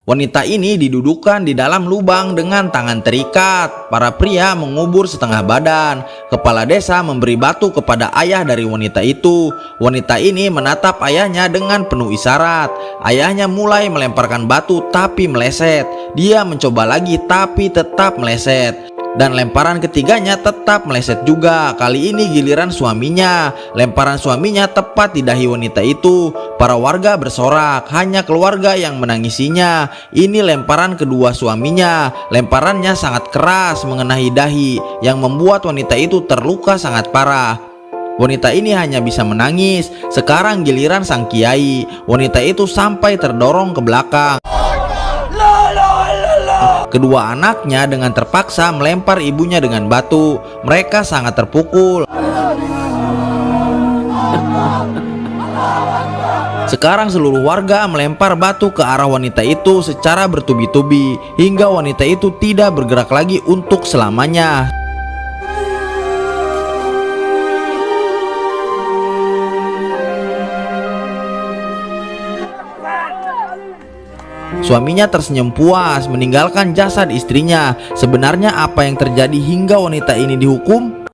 Wanita ini didudukan di dalam lubang dengan tangan terikat. Para pria mengubur setengah badan. Kepala desa memberi batu kepada ayah dari wanita itu. Wanita ini menatap ayahnya dengan penuh isyarat. Ayahnya mulai melemparkan batu tapi meleset. Dia mencoba lagi tapi tetap meleset. Dan lemparan ketiganya tetap meleset juga. Kali ini giliran suaminya. Lemparan suaminya tepat di dahi wanita itu. Para warga bersorak, hanya keluarga yang menangisinya. Ini lemparan kedua suaminya. Lemparannya sangat keras mengenai dahi, yang membuat wanita itu terluka sangat parah. Wanita ini hanya bisa menangis. Sekarang giliran sang kiai. Wanita itu sampai terdorong ke belakang. Kedua anaknya dengan terpaksa melempar ibunya dengan batu. Mereka sangat terpukul. Sekarang seluruh warga melempar batu ke arah wanita itu secara bertubi-tubi, hingga wanita itu tidak bergerak lagi untuk selamanya. Suaminya tersenyum puas meninggalkan jasad istrinya. Sebenarnya apa yang terjadi hingga wanita ini dihukum?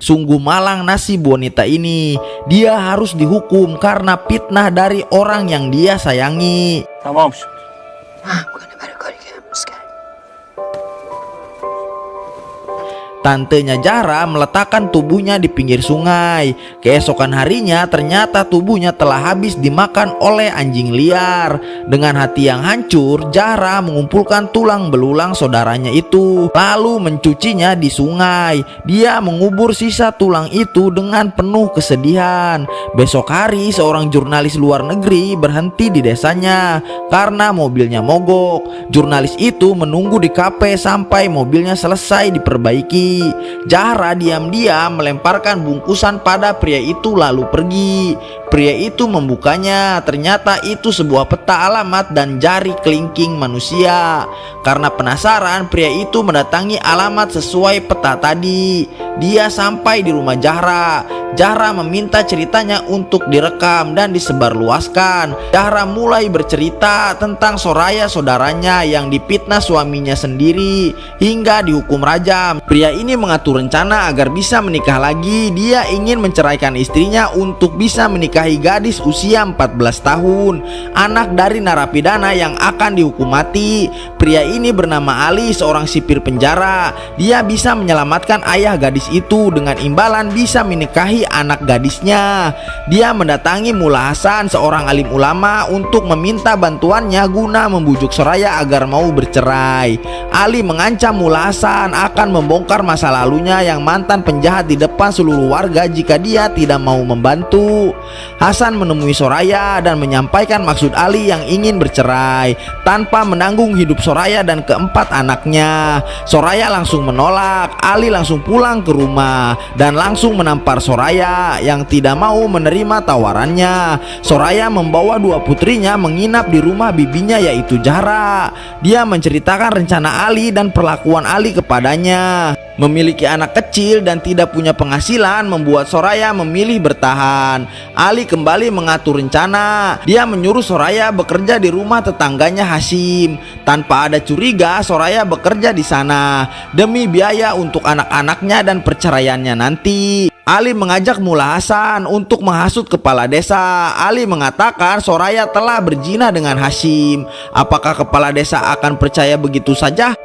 Sungguh malang nasib wanita ini. Dia harus dihukum karena fitnah dari orang yang dia sayangi. Tantenya Zahra meletakkan tubuhnya di pinggir sungai. Keesokan harinya ternyata tubuhnya telah habis dimakan oleh anjing liar. Dengan hati yang hancur, Zahra mengumpulkan tulang belulang saudaranya itu, lalu mencucinya di sungai. Dia mengubur sisa tulang itu dengan penuh kesedihan. Besok hari seorang jurnalis luar negeri berhenti di desanya karena mobilnya mogok. Jurnalis itu menunggu di kafe sampai mobilnya selesai diperbaiki. Zahra diam-diam melemparkan bungkusan pada pria itu lalu pergi. Pria itu membukanya, ternyata itu sebuah peta alamat dan jari kelingking manusia. Karena penasaran, pria itu mendatangi alamat sesuai peta tadi. Dia sampai di rumah Zahra. Zahra meminta ceritanya untuk direkam dan disebarluaskan. Zahra mulai bercerita tentang Soraya saudaranya yang difitnah suaminya sendiri hingga dihukum rajam. Pria ini mengatur rencana agar bisa menikah lagi. Dia ingin menceraikan istrinya untuk bisa menikahi gadis usia 14 tahun, anak dari narapidana yang akan dihukum mati. Pria ini bernama Ali, seorang sipir penjara. Dia bisa menyelamatkan ayah gadis itu dengan imbalan bisa menikahi anak gadisnya. Dia mendatangi Mullah Hasan, seorang alim ulama, untuk meminta bantuannya guna membujuk Soraya agar mau bercerai. Ali mengancam Mullah Hasan akan membongkar masa lalunya yang mantan penjahat di depan seluruh warga jika dia tidak mau membantu. Hasan menemui Soraya dan menyampaikan maksud Ali yang ingin bercerai tanpa menanggung hidup Soraya dan keempat anaknya. Soraya langsung menolak. Ali langsung pulang ke rumah dan langsung menampar Soraya yang tidak mau menerima tawarannya. Soraya membawa dua putrinya menginap di rumah bibinya yaitu Zahra. Dia menceritakan rencana Ali dan perlakuan Ali kepadanya. Memiliki anak kecil dan tidak punya penghasilan membuat Soraya memilih bertahan. Ali kembali mengatur rencana. Dia menyuruh Soraya bekerja di rumah tetangganya Hashim. Tanpa ada curiga, Soraya bekerja di sana demi biaya untuk anak-anaknya dan perceraiannya nanti. Ali mengajak Mullah Hasan untuk menghasut kepala desa. Ali mengatakan Soraya telah berzina dengan Hashim. Apakah kepala desa akan percaya begitu saja?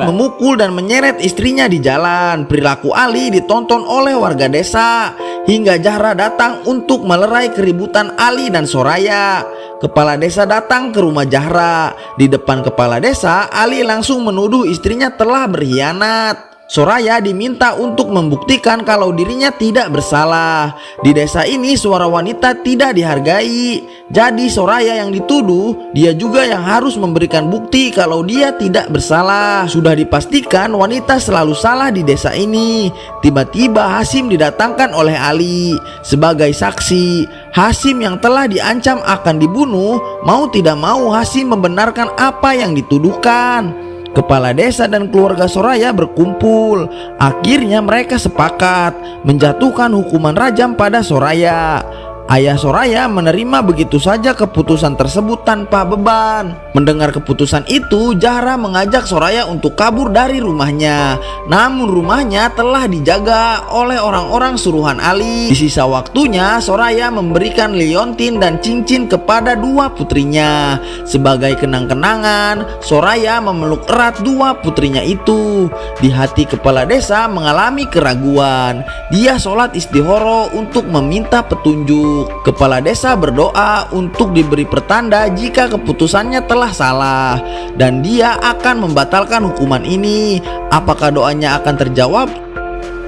Memukul dan menyeret istrinya di jalan. Perilaku Ali ditonton oleh warga desa hingga Zahra datang untuk melerai keributan Ali dan Soraya. Kepala desa datang ke rumah Zahra. Di depan kepala desa, Ali langsung menuduh istrinya telah berkhianat. Soraya diminta untuk membuktikan kalau dirinya tidak bersalah. Di desa ini suara wanita tidak dihargai. Jadi Soraya yang dituduh, dia juga yang harus memberikan bukti kalau dia tidak bersalah. Sudah dipastikan wanita selalu salah di desa ini. Tiba-tiba Hasim didatangkan oleh Ali sebagai saksi. Hasim yang telah diancam akan dibunuh, mau tidak mau Hasim membenarkan apa yang dituduhkan. Kepala desa dan keluarga Soraya berkumpul. Akhirnya mereka sepakat menjatuhkan hukuman rajam pada Soraya. Ayah Soraya menerima begitu saja keputusan tersebut tanpa beban. Mendengar keputusan itu, Zahra mengajak Soraya untuk kabur dari rumahnya. Namun rumahnya telah dijaga oleh orang-orang suruhan Ali. Di sisa waktunya, Soraya memberikan liontin dan cincin kepada dua putrinya. Sebagai kenang-kenangan, Soraya memeluk erat dua putrinya itu. Di hati kepala desa mengalami keraguan. Dia sholat istihoro untuk meminta petunjuk. Kepala desa berdoa untuk diberi pertanda jika keputusannya telah salah, dan dia akan membatalkan hukuman ini. Apakah doanya akan terjawab?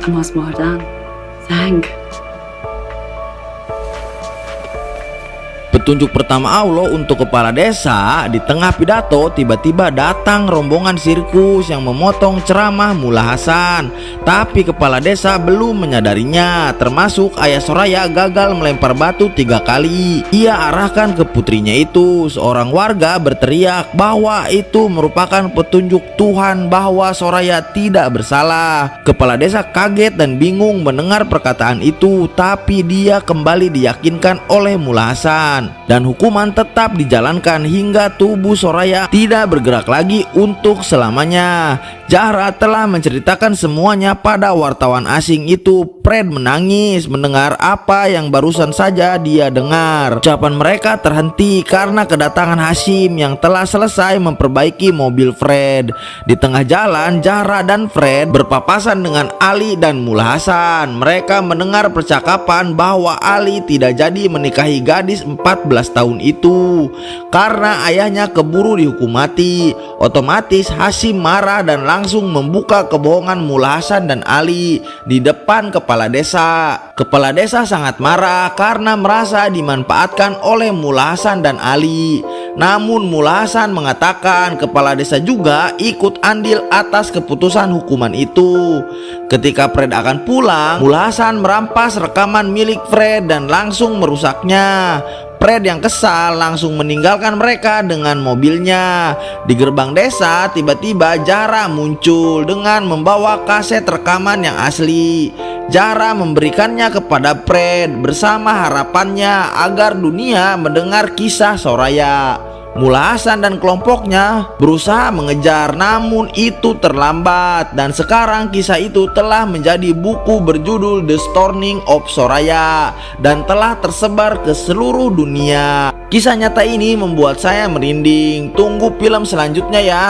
Mas Mardang, Sang. Petunjuk pertama Allah untuk kepala desa. Di tengah pidato tiba-tiba datang rombongan sirkus yang memotong ceramah Mullah Hasan. Tapi kepala desa belum menyadarinya, termasuk ayah Soraya gagal melempar batu 3 kali. Ia arahkan ke putrinya itu. Seorang warga berteriak bahwa itu merupakan petunjuk Tuhan bahwa Soraya tidak bersalah. Kepala desa kaget dan bingung mendengar perkataan itu, tapi dia kembali diyakinkan oleh Mullah Hasan. Dan hukuman tetap dijalankan hingga tubuh Soraya tidak bergerak lagi untuk selamanya. Zahra telah menceritakan semuanya pada wartawan asing itu. Fred menangis mendengar apa yang barusan saja dia dengar. Ucapan mereka terhenti karena kedatangan Hasim yang telah selesai memperbaiki mobil Fred. Di tengah jalan, Zahra dan Fred berpapasan dengan Ali dan Mullah Hasan. Mereka mendengar percakapan bahwa Ali tidak jadi menikahi gadis 14 tahun itu karena ayahnya keburu dihukum mati. Otomatis Hasim marah dan langsung membuka kebohongan Mullah Hasan dan Ali di depan kepala desa. Kepala desa sangat marah karena merasa dimanfaatkan oleh Mullah Hasan dan Ali. Namun Mullah Hasan mengatakan kepala desa juga ikut andil atas keputusan hukuman itu. Ketika Fred akan pulang, Mullah Hasan merampas rekaman milik Fred dan langsung merusaknya. Fred yang kesal langsung meninggalkan mereka dengan mobilnya. Di gerbang desa tiba-tiba Zahra muncul dengan membawa kaset rekaman yang asli. Zahra memberikannya kepada Fred bersama harapannya agar dunia mendengar kisah Soraya. Mullah Hasan dan kelompoknya berusaha mengejar, namun itu terlambat, dan sekarang kisah itu telah menjadi buku berjudul The Stoning of Soraya dan telah tersebar ke seluruh dunia. Kisah nyata ini membuat saya merinding. Tunggu film selanjutnya ya.